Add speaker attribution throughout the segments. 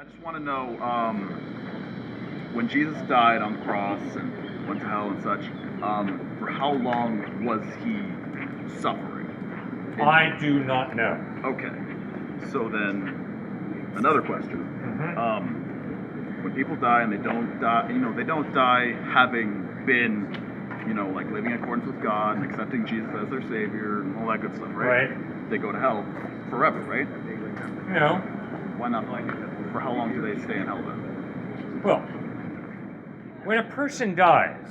Speaker 1: I just want to know, when Jesus died on the cross and went to hell and such, for how long was he suffering?
Speaker 2: I do not know.
Speaker 1: Okay. So then, another question. When people die and they don't die, they don't die having been, like living in accordance with God and accepting Jesus as their Savior and all that good stuff, right?
Speaker 2: Right.
Speaker 1: They go to hell forever, right?
Speaker 2: No.
Speaker 1: Why not? For how long do they stay in hell then?
Speaker 2: Well, when a person dies,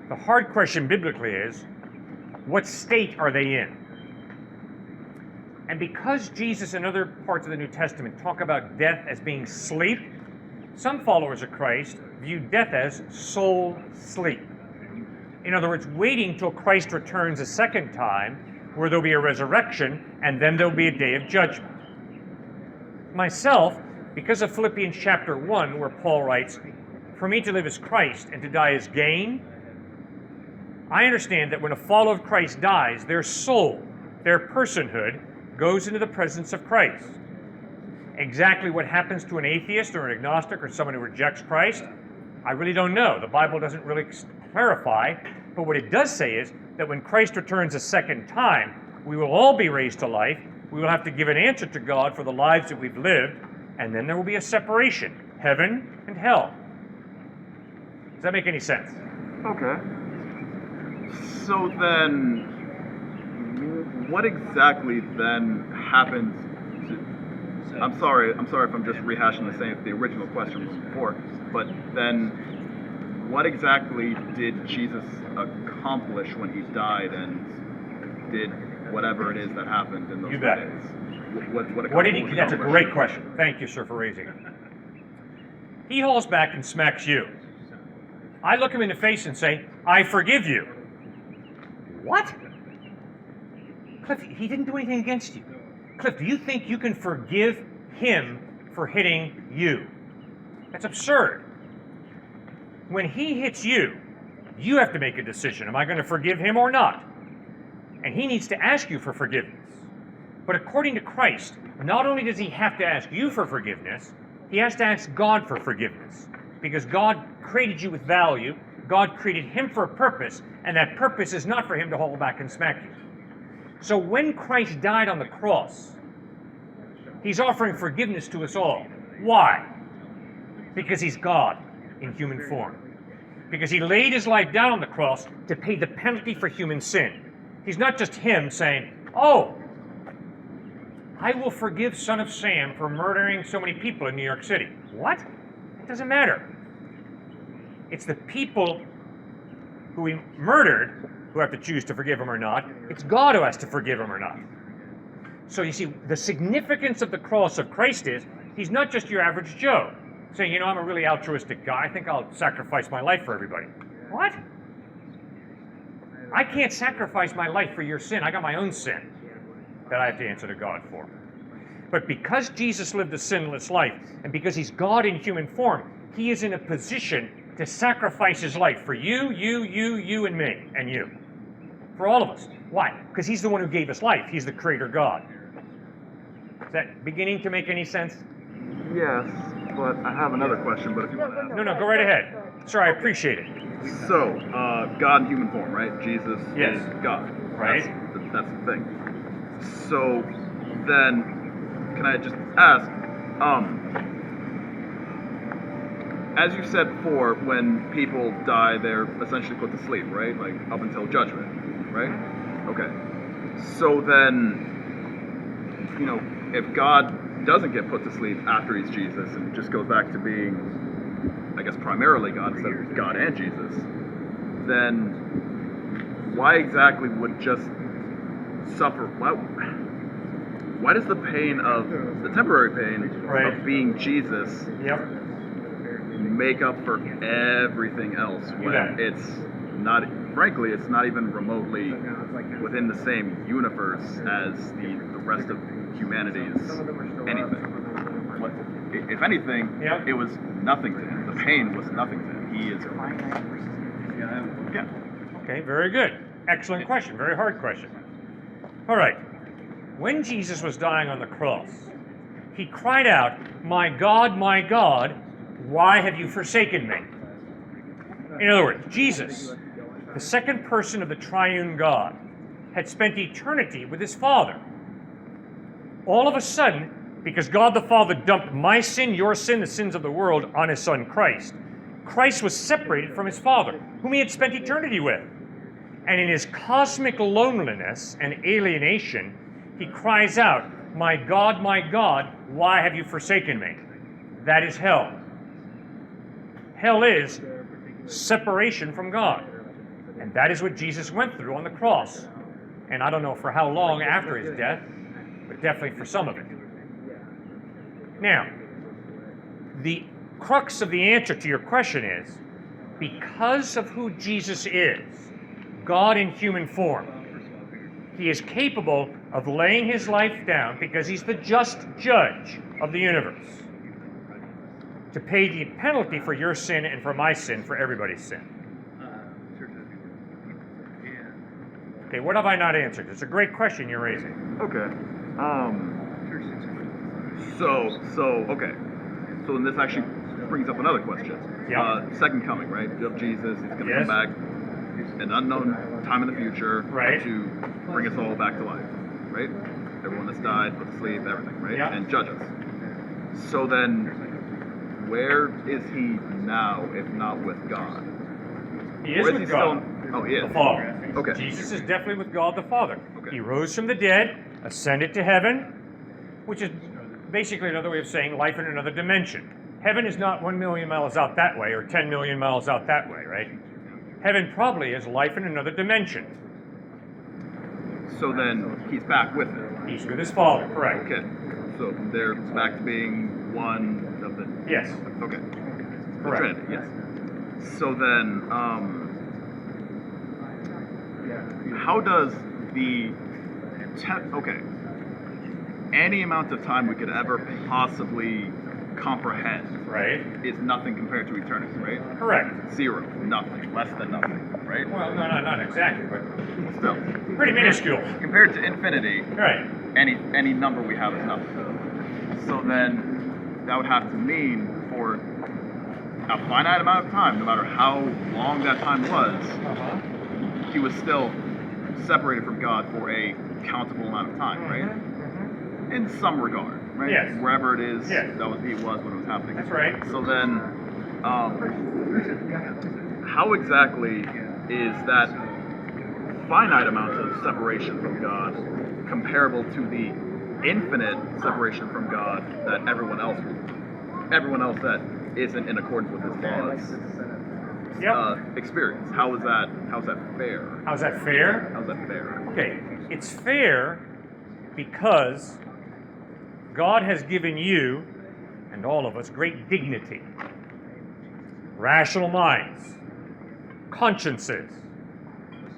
Speaker 2: the hard question biblically is, what state are they in? And because Jesus and other parts of the New Testament talk about death as being sleep, some followers of Christ view death as soul sleep. In other words, waiting till Christ returns a second time, where there'll be a resurrection, and then there'll be a day of judgment. Myself, because of Philippians chapter 1, where Paul writes, "For me to live is Christ, and to die is gain," I understand that when a follower of Christ dies, their soul, their personhood, goes into the presence of Christ. Exactly what happens to an atheist or an agnostic or someone who rejects Christ, I really don't know. The Bible doesn't really clarify, but what it does say is that when Christ returns a second time, we will all be raised to life. We will have to give an answer to God for the lives that we've lived, and then there will be a separation, heaven and hell. Does that make any sense?
Speaker 1: Okay. So then, what exactly then happens to... I'm sorry if I'm just rehashing the original question from before, but then what exactly did Jesus accomplish when he died and did whatever it is that happened in those 3 days? What
Speaker 2: did he? That's a great question. Thank you, sir, for raising it. He hauls back and smacks you. I look him in the face and say, "I forgive you." What? Cliff, he didn't do anything against you. Cliff, do you think you can forgive him for hitting you? That's absurd. When he hits you, you have to make a decision. Am I going to forgive him or not? And he needs to ask you for forgiveness. But according to Christ, not only does he have to ask you for forgiveness, he has to ask God for forgiveness. Because God created you with value, God created him for a purpose, and that purpose is not for him to haul back and smack you. So when Christ died on the cross, he's offering forgiveness to us all. Why? Because he's God in human form. Because he laid his life down on the cross to pay the penalty for human sin. He's not just him saying, "Oh, I will forgive Son of Sam for murdering so many people in New York City." What? It doesn't matter. It's the people who he murdered who have to choose to forgive him or not. It's God who has to forgive him or not. So you see, the significance of the cross of Christ is, he's not just your average Joe saying, "I'm a really altruistic guy. I think I'll sacrifice my life for everybody." What? I can't sacrifice my life for your sin. I got my own sin that I have to answer to God for. But because Jesus lived a sinless life, and because he's God in human form, he is in a position to sacrifice his life for you, and me, and you. For all of us. Why? Because he's the one who gave us life. He's the creator God. Is that beginning to make any sense?
Speaker 1: Yes, but I have another question, but if you want to ask...
Speaker 2: No, go right ahead. Sir, I appreciate it.
Speaker 1: So, God in human form, right? Jesus
Speaker 2: Yes.
Speaker 1: is God.
Speaker 2: Right.
Speaker 1: That's the thing. So, then, can I just ask, as you said before, when people die, they're essentially put to sleep, right? Like, up until judgment, right? Okay. So then, if God doesn't get put to sleep after he's Jesus and just goes back to being, I guess, primarily God instead of God and Jesus, then why exactly would just suffer? Why does the pain of, the temporary pain of being Jesus make up for everything else when it's not, frankly, it's not even remotely within the same universe as the rest of humanity's anything? If anything, it was nothing to him. The pain was nothing to him. He is finite. Yeah.
Speaker 2: Okay, very good. Excellent question. Very hard question. All right. When Jesus was dying on the cross, he cried out, my God, why have you forsaken me?" In other words, Jesus, the second person of the triune God, had spent eternity with his Father. All of a sudden, because God the Father dumped my sin, your sin, the sins of the world on his Son Christ, Christ was separated from his Father, whom he had spent eternity with. And in his cosmic loneliness and alienation, he cries out, my God, why have you forsaken me?" That is hell. Hell is separation from God. And that is what Jesus went through on the cross. And I don't know for how long after his death, but definitely for some of it. Now, the crux of the answer to your question is, because of who Jesus is, God in human form, he is capable of laying his life down because he's the just judge of the universe, to pay the penalty for your sin and for my sin, for everybody's sin. Okay, what have I not answered? It's a great question you're raising.
Speaker 1: Okay. Okay. So then this actually brings up another question.
Speaker 2: Yeah.
Speaker 1: Second coming, right? Of Jesus, he's going to
Speaker 2: Yes.
Speaker 1: come back an unknown time in the future
Speaker 2: Right.
Speaker 1: to bring us all back to life, right? Everyone that's died, put to sleep, everything, right?
Speaker 2: Yeah.
Speaker 1: And judge us. So then, where is he now, if not with God?
Speaker 2: He is
Speaker 1: Or
Speaker 2: with
Speaker 1: he
Speaker 2: God,
Speaker 1: Oh, he is.
Speaker 2: the Father.
Speaker 1: Okay.
Speaker 2: Jesus is definitely with God the Father.
Speaker 1: Okay.
Speaker 2: He rose from the dead, ascended to heaven, which is basically another way of saying life in another dimension. Heaven is not 1 million miles out that way or 10 million miles out that way, right? Heaven probably is life in another dimension.
Speaker 1: So then he's back with it.
Speaker 2: He's with his Father, correct?
Speaker 1: Okay. So they're back to being one of the.
Speaker 2: Yes.
Speaker 1: Okay. The
Speaker 2: Correct.
Speaker 1: Trinity, yes. So then, how does the okay, any amount of time we could ever possibly comprehend
Speaker 2: Right.
Speaker 1: is nothing compared to eternity, right?
Speaker 2: Correct.
Speaker 1: Zero, nothing, less than nothing, right?
Speaker 2: Well, no, not exactly, but
Speaker 1: Still,
Speaker 2: pretty minuscule.
Speaker 1: compared to infinity,
Speaker 2: Right.
Speaker 1: any number we have is nothing. So then, that would have to mean for a finite amount of time, no matter how long that time was, he was still separated from God for a countable amount of time, right? In some regard, right?
Speaker 2: Yes.
Speaker 1: Wherever it is,
Speaker 2: Yes.
Speaker 1: that was he was when it was happening.
Speaker 2: That's right.
Speaker 1: So then, how exactly is that finite amount of separation from God comparable to the infinite separation from God that everyone else that isn't in accordance with his laws experience? How's that fair?
Speaker 2: How's that fair?
Speaker 1: How's that fair?
Speaker 2: Okay, it's fair because God has given you and all of us great dignity, rational minds, consciences,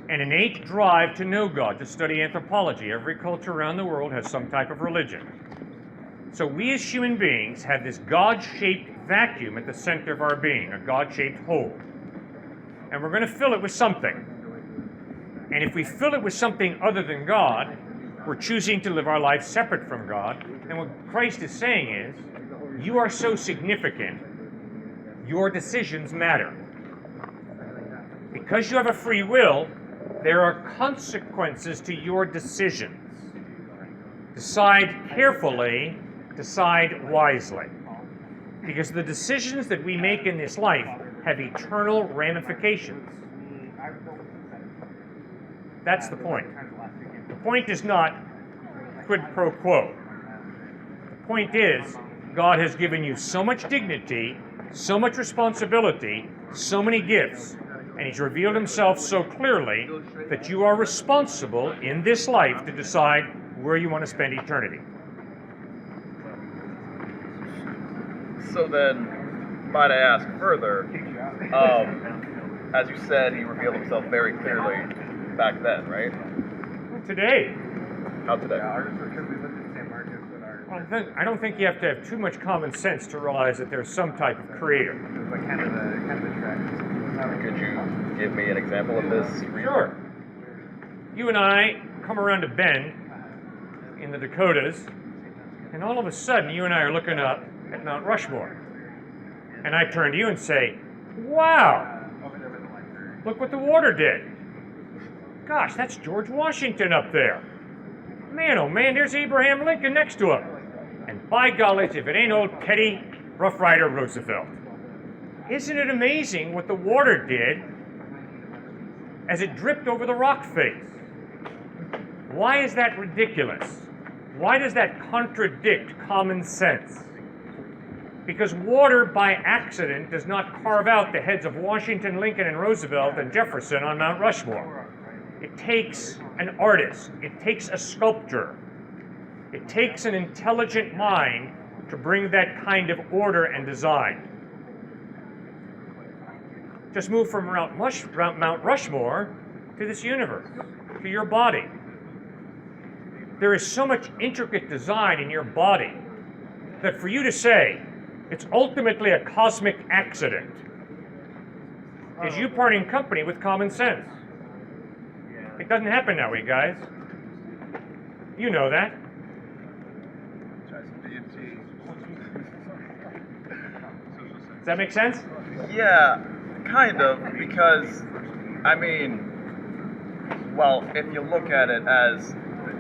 Speaker 2: an innate drive to know God, to study anthropology. Every culture around the world has some type of religion. So we as human beings have this God-shaped vacuum at the center of our being, a God-shaped hole. And we're going to fill it with something. And if we fill it with something other than God, we're choosing to live our life separate from God. And what Christ is saying is, you are so significant, your decisions matter. Because you have a free will, there are consequences to your decisions. Decide carefully, decide wisely. Because the decisions that we make in this life have eternal ramifications. That's the point. The point is not quid pro quo. The point is, God has given you so much dignity, so much responsibility, so many gifts, and He's revealed Himself so clearly that you are responsible in this life to decide where you want to spend eternity.
Speaker 1: So then, might I ask further, as you said, He revealed Himself very clearly back then, right?
Speaker 2: Today,
Speaker 1: How today?
Speaker 2: I don't think you have to have too much common sense to realize that there's some type of creator.
Speaker 1: Could you give me an example of this?
Speaker 2: Sure. You and I come around a bend in the Dakotas, And all of a sudden, you and I are looking up at Mount Rushmore. And I turn to you and say, wow, look what the water did. Gosh, that's George Washington up there. Man, oh man, there's Abraham Lincoln next to him. And by golly, if it ain't old Teddy Rough Rider Roosevelt. Isn't it amazing what the water did as it dripped over the rock face? Why is that ridiculous? Why does that contradict common sense? Because water by accident does not carve out the heads of Washington, Lincoln, and Roosevelt and Jefferson on Mount Rushmore. It takes an artist, it takes a sculptor, it takes an intelligent mind to bring that kind of order and design. Just move from Mount Rushmore to this universe, to your body. There is so much intricate design in your body that for you to say it's ultimately a cosmic accident is you parting company with common sense. It doesn't happen that way, guys. You know that. Does that make sense?
Speaker 1: Yeah, kind of, because, I mean, well, if you look at it as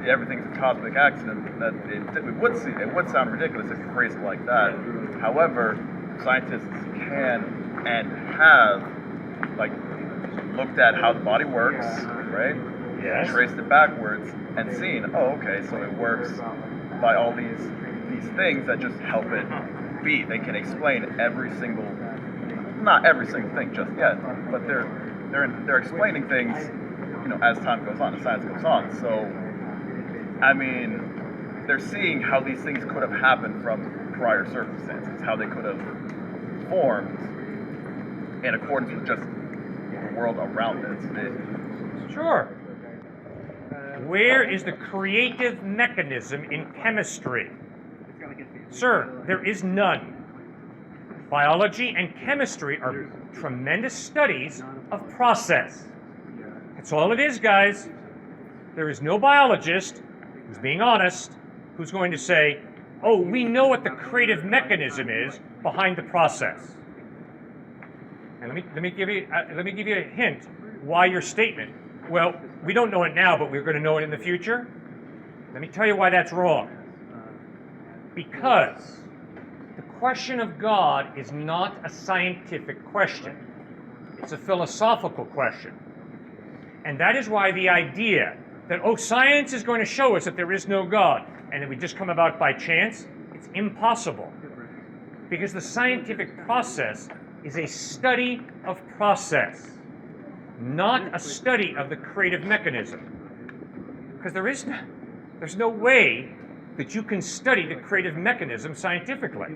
Speaker 1: everything's a cosmic accident, that it would sound ridiculous if you phrase it like that. However, scientists can and have, like, looked at how the body works, right?
Speaker 2: Yes.
Speaker 1: Traced it backwards and seen, oh, okay, so it works by all these things that just help it be. They can explain not every single thing just yet, but they're explaining things, as time goes on, as science goes on. So, I mean, they're seeing how these things could have happened from prior circumstances, how they could have formed in accordance with just the world around it.
Speaker 2: Sure. Where is the creative mechanism in chemistry? Sir, there is none. Biology and chemistry are tremendous studies of process. That's all it is, guys. There is no biologist who's being honest who's going to say, oh, we know what the creative mechanism is behind the process. And let me give you a hint why your statement. Well, we don't know it now, but we're going to know it in the future. Let me tell you why that's wrong. Because the question of God is not a scientific question. It's a philosophical question. And that is why the idea that, oh, science is going to show us that there is no God, and that we just come about by chance, it's impossible. Because the scientific process is a study of process, not a study of the creative mechanism. Because there's no way that you can study the creative mechanism scientifically.